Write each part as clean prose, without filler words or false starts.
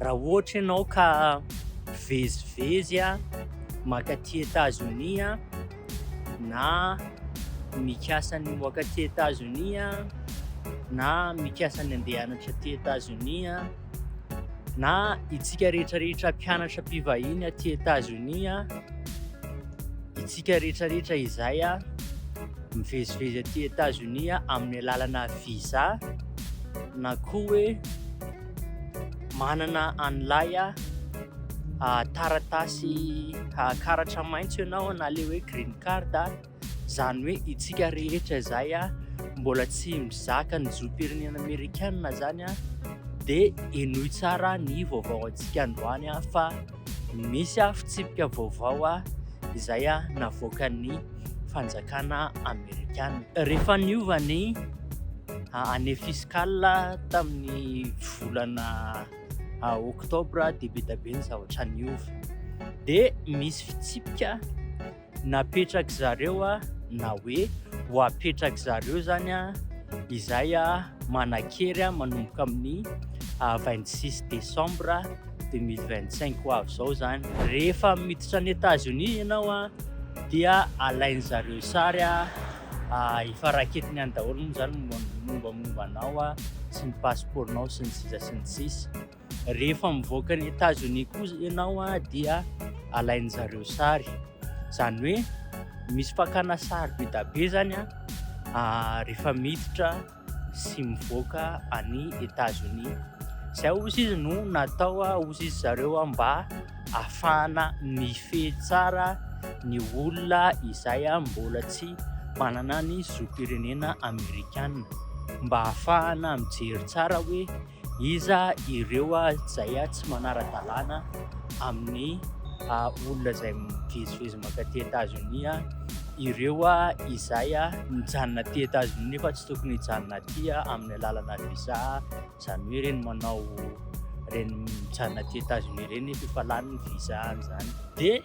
Raha ohatra ianao ka vezivezy mankaty États-Unis na mikasa ny moakaty États-Unis na mikasa ny andeha hianatra aty États-Unis na itsika rehetrarehetra mpianatra mpivahiny aty États-Unis itsika rehetrarehetra izay mivezivezy aty États-Unis amin'ny alalana visa na koa hoe manana an'lay taratasy karatra maitso ianao na le hoe green card zany hoe itsika rehetra zay mbola tsy mizaka ny zom-pirenena amerikanina zany de enoy tsara ny vaovao antsika androany fa misy fitsipika vaovao izay navoaka ny fanjakana amerikanina. Rehefa niova ny année fiscale tamin'ny volana oktobra de be dabe ny zavatra niova de misy fitsipika napetraka zareo na hoe ho apetraka zareo zany izay manakery manomboka amin'ny 26 décembre 2025 ho avy zao zany. Rehefa miditra any États-Unis ianao dia alainy zareo sary ifaraketiny any daholo moa zany mombamombanao sy ny passeportnao sy ny sisa sy ny sisa. Rehefa mivoaka ny États-Unis koa ianao dia alainy zareo sary, zany hoe misy fakana sary be dabe zany rehefa miditra sy mivoaka any États-Unis. Zay ozy izy no natao ozy izy zareo mba ahafahana mifehy tsara ny olona izay mbola tsy manana ny zom-pirenena amerikanina, mba ahafahana mijery tsara hoe iza ireo zay tsy manara-dalàna amin'ny olona zay mivezivezy mankaty États-Unis, ireo izay mijanona aty États-Unis nefa tsy tokony hijanona aty amin'ny alalana visa, zany hoe reny manao reny mijanona aty États-Unis reny efa lany ny visa zany. De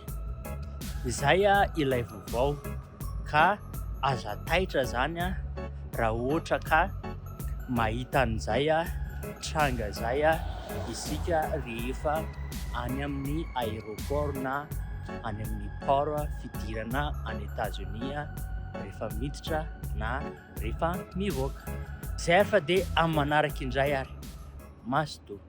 izay ilay vaovao ka aza taitra zany raha ohatra ka mahita an'izay tranga zay isika rehefa any amin'ny aéroport na any amin'ny port fidirana any États-Unis rehefa miditra na rehefa mivoaka. Zay fa de amin'ny manaraka indray ary masoto.